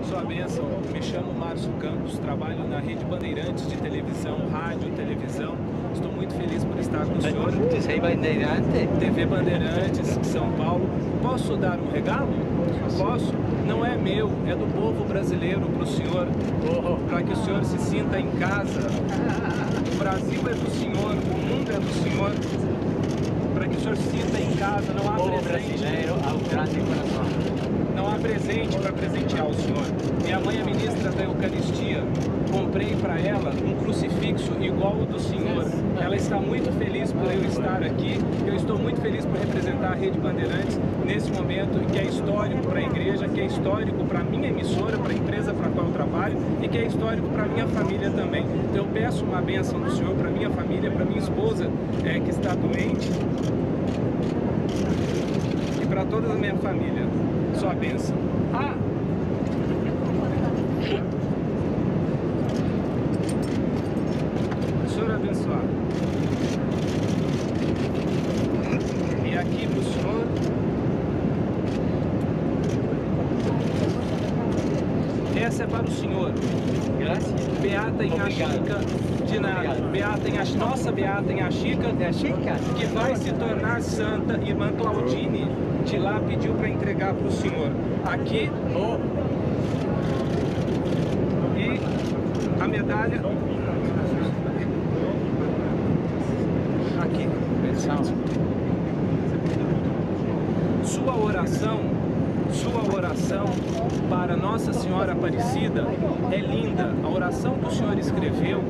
Sua bênção, me chamo Márcio Campos, trabalho na Rede Bandeirantes de televisão, rádio, televisão. Estou muito feliz por estar com o senhor. TV Bandeirantes, São Paulo. Posso dar um regalo? Posso? Não é meu, é do povo brasileiro para o senhor, para que o senhor se sinta em casa. O Brasil é do senhor, o mundo é do senhor, para que o senhor se sinta em casa. Não há presente. Não há presente para presentear o senhor. Minha mãe é ministra da Eucaristia. Comprei para ela um crucifixo igual ao do senhor. Ela está muito feliz por eu estar aqui. Eu estou muito feliz por representar a Rede Bandeirantes nesse momento que é histórico para a igreja, que é histórico para a minha emissora, para a empresa para a qual eu trabalho e que é histórico para a minha família também. Então eu peço uma bênção do senhor para a minha família, para a minha esposa que está doente e para toda a minha família. Sua bênção. Senhor abençoado. E aqui para o senhor. Essa é para o senhor. Beata em Achica, de nada. Nossa Beata em Achica, que vai se tornar santa, irmã Claudine, de lá pediu para entregar para o senhor. Aqui, e a medalha. Aqui, sua oração para Nossa Senhora Aparecida é linda. A oração que o senhor escreveu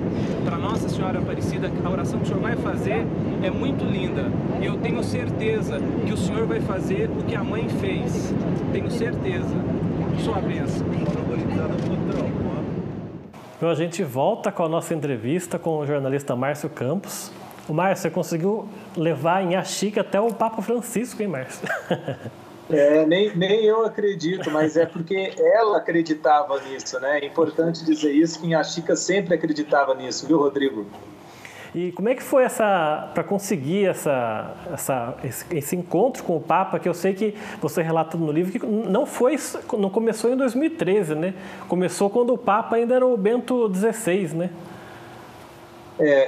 para Nossa Senhora Aparecida, a oração que o senhor vai fazer é muito linda. E eu tenho certeza que o senhor vai fazer o que a mãe fez. Tenho certeza. Sua bênção. Então a gente volta com a nossa entrevista com o jornalista Márcio Campos. O Márcio, você conseguiu levar em Achica até o Papa Francisco, hein, Márcio? Nem eu acredito, mas é porque ela acreditava nisso, né? É importante dizer isso, que em Achica sempre acreditava nisso, viu, Rodrigo? E como é que foi para conseguir esse encontro com o Papa, que eu sei que você relata no livro que não começou em 2013, né? Começou quando o Papa ainda era o Bento XVI, né?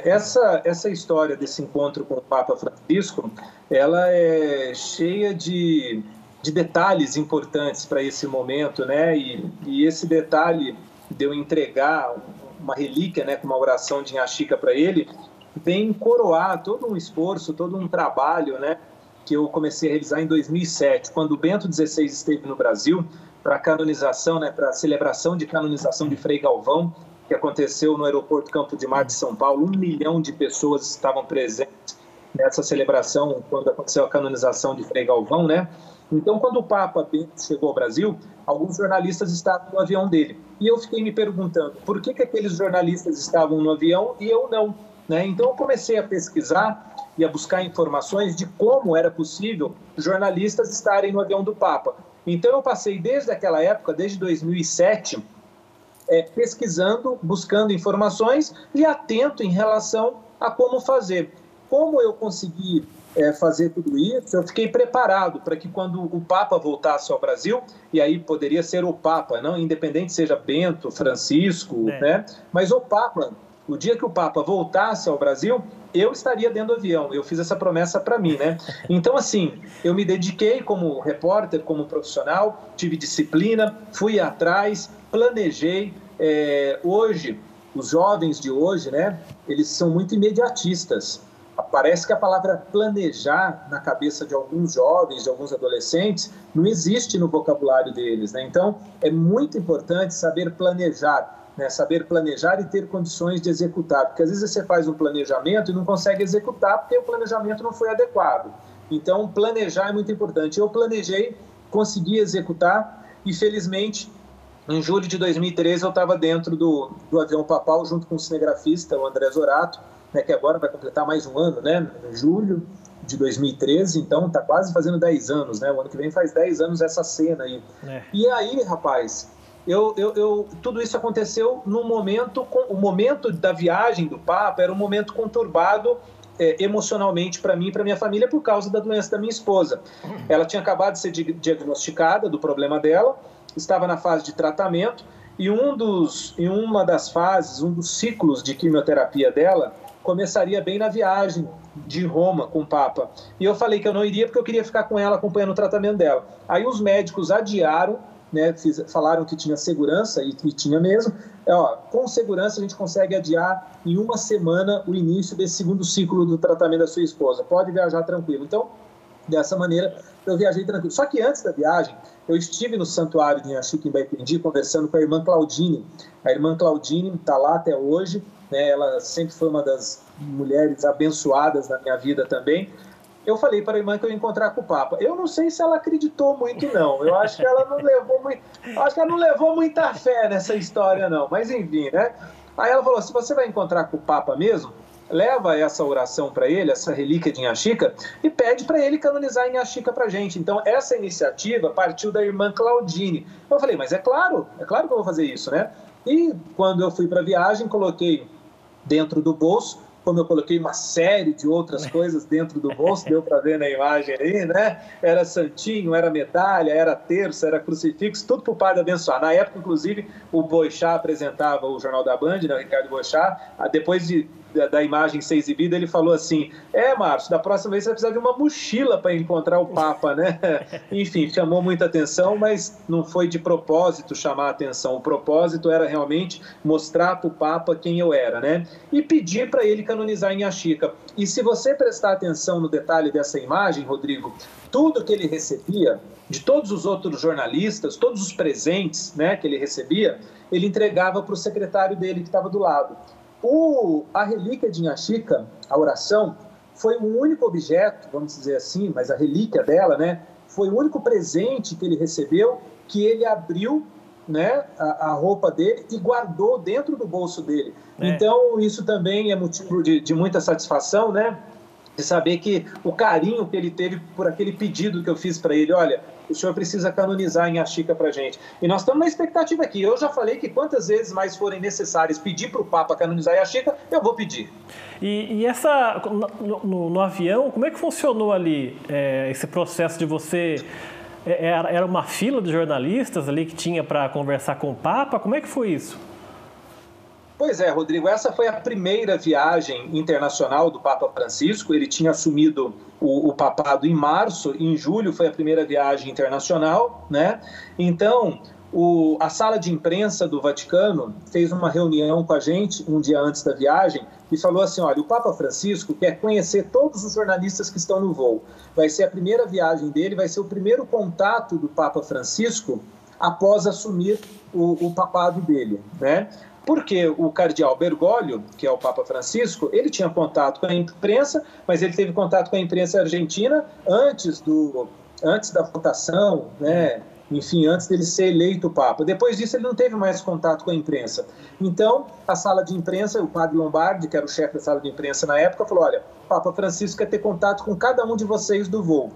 Essa história desse encontro com o Papa Francisco, ela é cheia de detalhes importantes para esse momento, né? E esse detalhe de eu entregar uma relíquia, né, com uma oração de Achica para ele, vem coroar todo um esforço, todo um trabalho, né, que eu comecei a realizar em 2007, quando o Bento XVI esteve no Brasil para a canonização, né, para a celebração de canonização de Frei Galvão, que aconteceu no aeroporto Campo de Marte de São Paulo. 1 milhão de pessoas estavam presentes nessa celebração quando aconteceu a canonização de Frei Galvão, né? Então, quando o Papa Bento chegou ao Brasil, alguns jornalistas estavam no avião dele. E eu fiquei me perguntando, por que aqueles jornalistas estavam no avião e eu não? Né? Então, eu comecei a pesquisar e a buscar informações de como era possível jornalistas estarem no avião do Papa. Então, eu passei desde aquela época, desde 2007, pesquisando, buscando informações e atento em relação a como fazer. Como eu consegui fazer tudo isso, eu fiquei preparado para que quando o Papa voltasse ao Brasil, e aí poderia ser o Papa, não independente seja Bento, Francisco, né? Mas o Papa, o dia que o Papa voltasse ao Brasil, eu estaria dentro do avião. Eu fiz essa promessa para mim, né? Então, assim, eu me dediquei como repórter, como profissional, tive disciplina, fui atrás, planejei. Hoje, os jovens de hoje, né, eles são muito imediatistas. Parece que a palavra planejar na cabeça de alguns jovens, de alguns adolescentes, não existe no vocabulário deles, né? Então, é muito importante saber planejar, né? Saber planejar e ter condições de executar, porque às vezes você faz um planejamento e não consegue executar porque o planejamento não foi adequado. Então, planejar é muito importante. Eu planejei, consegui executar e, felizmente, em julho de 2013, eu estava dentro do avião papal junto com o cinegrafista, o André Zorato, né, que agora vai completar mais um ano, né, em julho de 2013, então está quase fazendo 10 anos, né, o ano que vem faz 10 anos essa cena aí. E aí, rapaz, tudo isso aconteceu no momento, o momento da viagem do Papa era um momento conturbado emocionalmente para mim e para minha família por causa da doença da minha esposa. Ela tinha acabado de ser diagnosticada do problema dela, estava na fase de tratamento e em uma das fases, um dos ciclos de quimioterapia dela começaria bem na viagem de Roma com o Papa. E eu falei que eu não iria porque eu queria ficar com ela acompanhando o tratamento dela. Aí os médicos adiaram, né, falaram que tinha segurança, e tinha mesmo. Com segurança a gente consegue adiar em uma semana o início desse segundo ciclo do tratamento da sua esposa. Pode viajar tranquilo. Então, dessa maneira, eu viajei tranquilo. Só que antes da viagem, eu estive no santuário de Inhaxica, em Baipendi, conversando com a irmã Claudine. A irmã Claudine está lá até hoje, né? Ela sempre foi uma das mulheres abençoadas da minha vida também. Eu falei para a irmã que eu ia encontrar com o Papa. Eu não sei se ela acreditou muito, não. Eu acho que ela não levou muita fé nessa história, não. Mas enfim, né? Aí ela falou, se você vai encontrar com o Papa mesmo, leva essa oração para ele, essa relíquia de Inhaxica, e pede para ele canonizar Inhaxica para a gente. Então, essa iniciativa partiu da irmã Claudine. Eu falei, mas é claro que eu vou fazer isso, né? E quando eu fui para a viagem, coloquei dentro do bolso, como eu coloquei uma série de outras coisas dentro do bolso, deu para ver na imagem aí, né? Era santinho, era medalha, era terço, era crucifixo, tudo para o padre abençoar. Na época, inclusive, o Boixá apresentava o Jornal da Band, né? O Ricardo Boixá. Depois da imagem ser exibida, ele falou assim, Márcio, da próxima vez você vai precisar de uma mochila para encontrar o Papa, né? Enfim, chamou muita atenção, mas não foi de propósito chamar a atenção. O propósito era realmente mostrar para o Papa quem eu era, né? E pedir para ele canonizar Inhaxica. E se você prestar atenção no detalhe dessa imagem, Rodrigo, tudo que ele recebia, de todos os outros jornalistas, todos os presentes, né, que ele recebia, ele entregava para o secretário dele que estava do lado. A relíquia de Inhaxica, a oração, foi o único objeto, vamos dizer assim, mas a relíquia dela, né, foi o único presente que ele recebeu que ele abriu, né, a roupa dele e guardou dentro do bolso dele. Então, isso também é motivo de muita satisfação, né, de saber que o carinho que ele teve por aquele pedido que eu fiz para ele, olha, o senhor precisa canonizar Inhaxica para a gente. E nós estamos na expectativa aqui. Eu já falei que quantas vezes mais forem necessárias pedir para o Papa canonizar Inhaxica, eu vou pedir. E no avião, como é que funcionou ali esse processo de você... Era uma fila de jornalistas ali que tinha para conversar com o Papa? Como é que foi isso? Pois é, Rodrigo, essa foi a primeira viagem internacional do Papa Francisco. Ele tinha assumido o papado em março, em julho foi a primeira viagem internacional, né? Então, a sala de imprensa do Vaticano fez uma reunião com a gente um dia antes da viagem e falou assim, olha, o Papa Francisco quer conhecer todos os jornalistas que estão no voo. Vai ser a primeira viagem dele, vai ser o primeiro contato do Papa Francisco após assumir o papado dele, né? Porque o cardeal Bergoglio, que é o Papa Francisco, ele tinha contato com a imprensa, mas ele teve contato com a imprensa argentina antes da votação, né? Enfim, antes dele ser eleito Papa. Depois disso, ele não teve mais contato com a imprensa. Então, a sala de imprensa, o padre Lombardi, que era o chefe da sala de imprensa na época, falou, olha, o Papa Francisco quer ter contato com cada um de vocês do voo.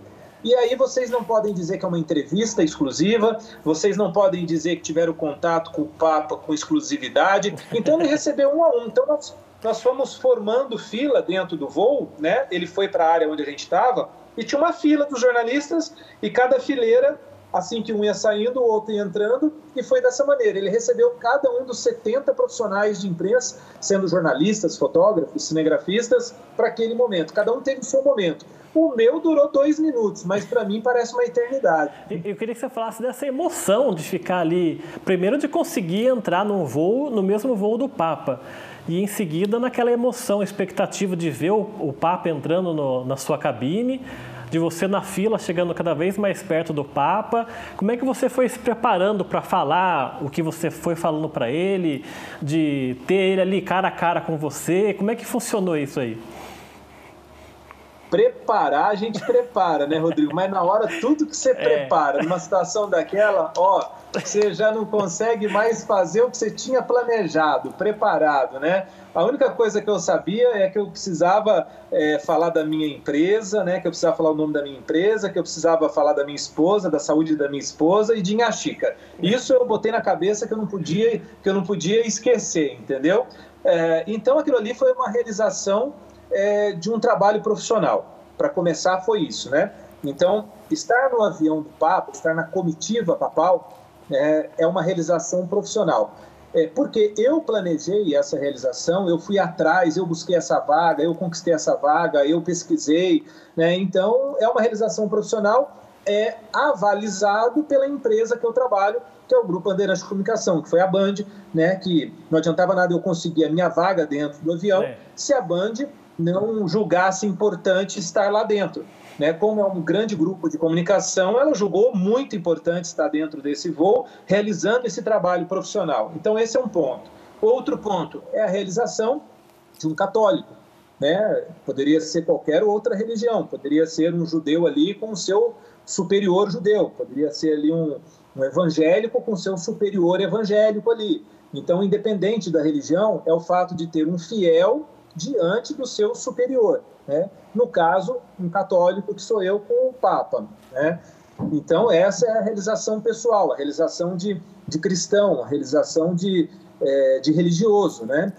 E aí vocês não podem dizer que é uma entrevista exclusiva, vocês não podem dizer que tiveram contato com o Papa com exclusividade. Então ele recebeu um a um. Então nós fomos formando fila dentro do voo, né? Ele foi para a área onde a gente estava e tinha uma fila dos jornalistas e cada fileira, assim que um ia saindo, o outro ia entrando, e foi dessa maneira. Ele recebeu cada um dos 70 profissionais de imprensa, sendo jornalistas, fotógrafos, cinegrafistas, para aquele momento. Cada um teve o seu momento. O meu durou 2 minutos, mas para mim parece uma eternidade. Eu queria que você falasse dessa emoção de ficar ali, primeiro de conseguir entrar num voo, no mesmo voo do Papa, e em seguida naquela emoção, expectativa de ver o Papa entrando na sua cabine, de você na fila chegando cada vez mais perto do Papa. Como é que você foi se preparando para falar o que você foi falando para ele, de ter ele ali cara a cara com você? Como é que funcionou isso aí? Preparar, a gente prepara, né, Rodrigo? Mas na hora, tudo que você prepara, numa situação daquela, você já não consegue mais fazer o que você tinha planejado, preparado, né? A única coisa que eu sabia é que eu precisava falar da minha empresa, né? Que eu precisava falar o nome da minha empresa, que eu precisava falar da minha esposa, da saúde da minha esposa e de Inhaxica. Isso eu botei na cabeça que eu não podia esquecer, entendeu? Então aquilo ali foi uma realização de um trabalho profissional. Para começar, foi isso, né? Então, estar no avião do Papa, estar na comitiva papal, é uma realização profissional. Porque eu planejei essa realização, eu fui atrás, eu busquei essa vaga, eu conquistei essa vaga, eu pesquisei, né? Então, é uma realização profissional, avalizado pela empresa que eu trabalho, que é o Grupo Bandeirantes de Comunicação, que foi a Band, né? Que não adiantava nada eu conseguir a minha vaga dentro do avião, se a Band não julgasse importante estar lá dentro. Né, como é um grande grupo de comunicação, ela julgou muito importante estar dentro desse voo, realizando esse trabalho profissional. Então, esse é um ponto. Outro ponto é a realização de um católico. Né? Poderia ser qualquer outra religião, poderia ser um judeu ali com o seu superior judeu, poderia ser ali um evangélico com o seu superior evangélico ali. Então, independente da religião, é o fato de ter um fiel diante do seu superior. Né? No caso, um católico, que sou eu, com o Papa. Né? Então, essa é a realização pessoal, a realização de cristão, a realização de religioso. Né?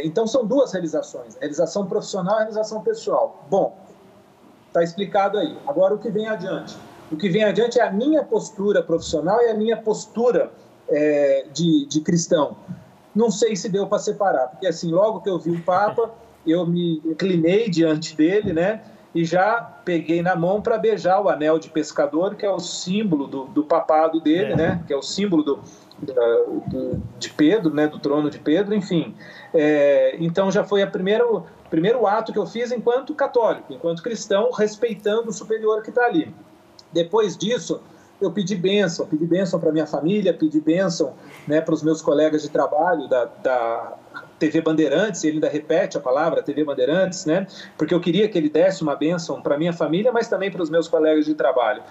Então, são duas realizações, a realização profissional e a realização pessoal. Bom, está explicado aí. Agora, o que vem adiante? O que vem adiante é a minha postura profissional e a minha postura de cristão. Não sei se deu para separar, porque assim, logo que eu vi o Papa, eu me inclinei diante dele, né? E já peguei na mão para beijar o anel de pescador, que é o símbolo do papado dele, né? Que é o símbolo de Pedro, né? Do trono de Pedro, enfim. Então já foi o primeiro ato que eu fiz enquanto católico, enquanto cristão, respeitando o superior que está ali. Depois disso, eu pedi bênção para minha família, pedi bênção, né, para os meus colegas de trabalho da TV Bandeirantes, ele ainda repete a palavra TV Bandeirantes, né, porque eu queria que ele desse uma bênção para minha família, mas também para os meus colegas de trabalho.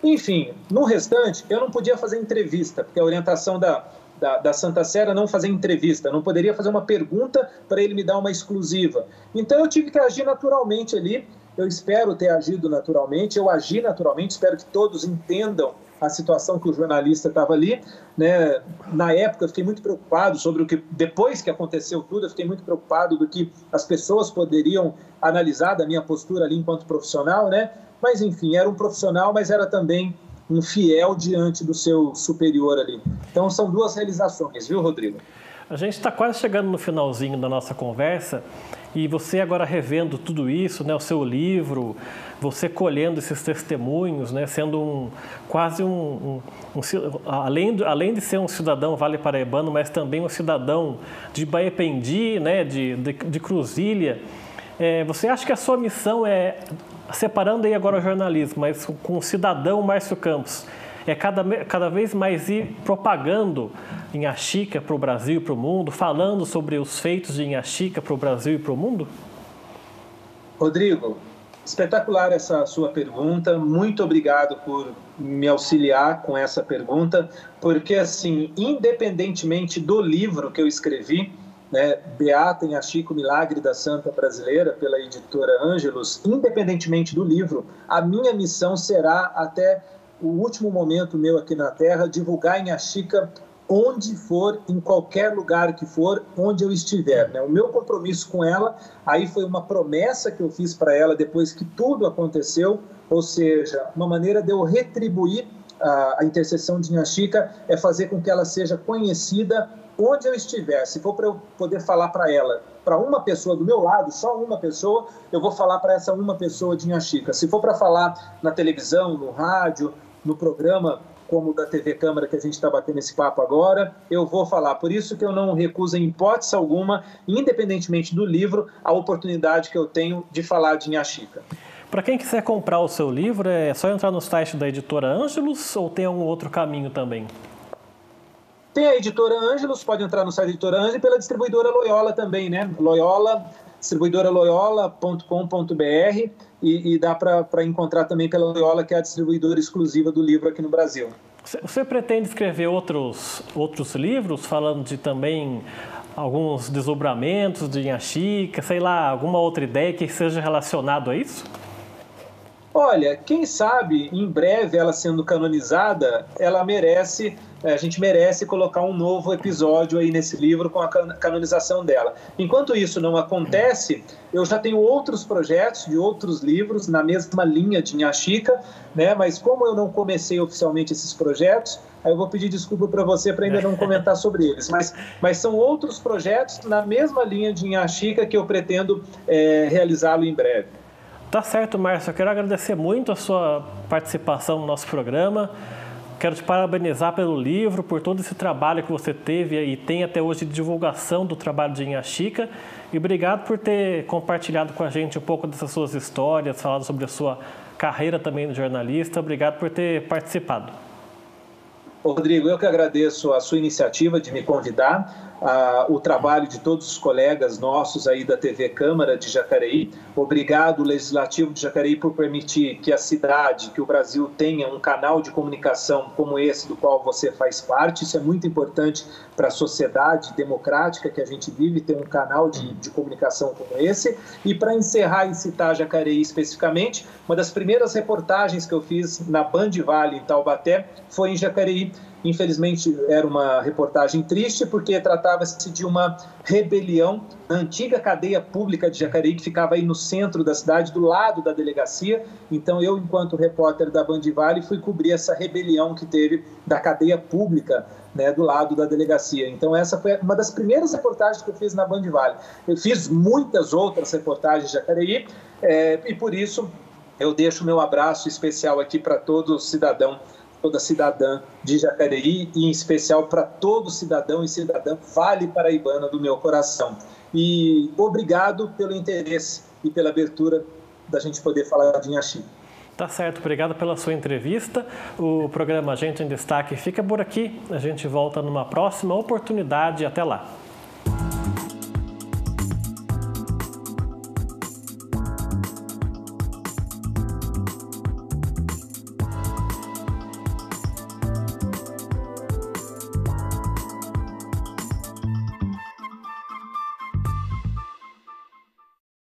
Enfim, no restante, eu não podia fazer entrevista, porque a orientação da Santa Sé era não fazer entrevista, eu não poderia fazer uma pergunta para ele me dar uma exclusiva. Então eu tive que agir naturalmente ali. Eu espero ter agido naturalmente, eu agi naturalmente, espero que todos entendam a situação que o jornalista estava ali. Né? Na época, eu fiquei muito preocupado sobre o que, depois que aconteceu tudo, eu fiquei muito preocupado do que as pessoas poderiam analisar da minha postura ali enquanto profissional, né? Mas, enfim, era um profissional, mas era também um fiel diante do seu superior ali. Então, são duas realizações, viu, Rodrigo? A gente está quase chegando no finalzinho da nossa conversa e você agora revendo tudo isso, né, o seu livro, você colhendo esses testemunhos, né, sendo além de ser um cidadão vale-paraibano, mas também um cidadão de Baependi, né, de Cruzília, você acha que a sua missão separando aí agora o jornalismo, mas com o cidadão Márcio Campos, cada vez mais ir propagando Inhaxica para o Brasil e para o mundo, falando sobre os feitos de Inhaxica para o Brasil e para o mundo? Rodrigo, espetacular essa sua pergunta, muito obrigado por me auxiliar com essa pergunta, porque assim, independentemente do livro que eu escrevi, né, Beata Inhaxica, o Milagre da Santa Brasileira, pela editora Ângelos, independentemente do livro, a minha missão será até o último momento meu aqui na Terra, divulgar Inhaxica onde for, em qualquer lugar que for, onde eu estiver. Né? O meu compromisso com ela, aí foi uma promessa que eu fiz para ela depois que tudo aconteceu, ou seja, uma maneira de eu retribuir a intercessão de Inhaxica é fazer com que ela seja conhecida onde eu estiver. Se for para eu poder falar para ela, para uma pessoa do meu lado, só uma pessoa, eu vou falar para essa uma pessoa de Inhaxica. Se for para falar na televisão, no rádio, no programa como da TV Câmara, que a gente está batendo esse papo agora, eu vou falar. Por isso que eu não recuso em hipótese alguma, independentemente do livro, a oportunidade que eu tenho de falar de Inhaxica. Para quem quiser comprar o seu livro, é só entrar no site da editora Ângelos ou tem algum outro caminho também? Tem a editora Ângelos, pode entrar no site da editora Ângelos e pela distribuidora Loyola também, né? Loyola, distribuidoraloyola.com.br e dá para encontrar também pela Loyola, que é a distribuidora exclusiva do livro aqui no Brasil. Você pretende escrever outros livros, falando de também alguns desdobramentos de Inhaxica, sei lá, alguma outra ideia que seja relacionado a isso? Olha, quem sabe, em breve, ela sendo canonizada, a gente merece colocar um novo episódio aí nesse livro com a canonização dela. Enquanto isso não acontece, eu já tenho outros projetos de outros livros na mesma linha de Nhá Chica, né? Mas como eu não comecei oficialmente esses projetos, aí eu vou pedir desculpa para você para ainda não comentar sobre eles. Mas são outros projetos na mesma linha de Nhá Chica que eu pretendo realizá-lo em breve. Tá certo, Márcio. Eu quero agradecer muito a sua participação no nosso programa. Quero te parabenizar pelo livro, por todo esse trabalho que você teve e tem até hoje de divulgação do trabalho de Nhá Chica. E obrigado por ter compartilhado com a gente um pouco dessas suas histórias, falado sobre a sua carreira também de jornalista. Obrigado por ter participado. Rodrigo, eu que agradeço a sua iniciativa de me convidar, o trabalho de todos os colegas nossos aí da TV Câmara de Jacareí. Obrigado, Legislativo de Jacareí, por permitir que a cidade, que o Brasil tenha um canal de comunicação como esse, do qual você faz parte. Isso é muito importante para a sociedade democrática que a gente vive, ter um canal de comunicação como esse. E para encerrar e citar Jacareí especificamente, uma das primeiras reportagens que eu fiz na Band Vale, em Taubaté, foi em Jacareí. Infelizmente, era uma reportagem triste, porque tratava-se de uma rebelião na antiga cadeia pública de Jacareí, que ficava aí no centro da cidade, do lado da delegacia. Então, eu, enquanto repórter da Band Vale, fui cobrir essa rebelião que teve da cadeia pública, né, do lado da delegacia. Então, essa foi uma das primeiras reportagens que eu fiz na Band Vale. Eu fiz muitas outras reportagens de Jacareí, e por isso eu deixo o meu abraço especial aqui para todo cidadão, toda cidadã de Jacareí, e em especial para todo cidadão e cidadã vale paraibana do meu coração. E obrigado pelo interesse e pela abertura da gente poder falar de Nhá Chica. Tá certo, obrigado pela sua entrevista. O programa Gente em Destaque fica por aqui. A gente volta numa próxima oportunidade. Até lá.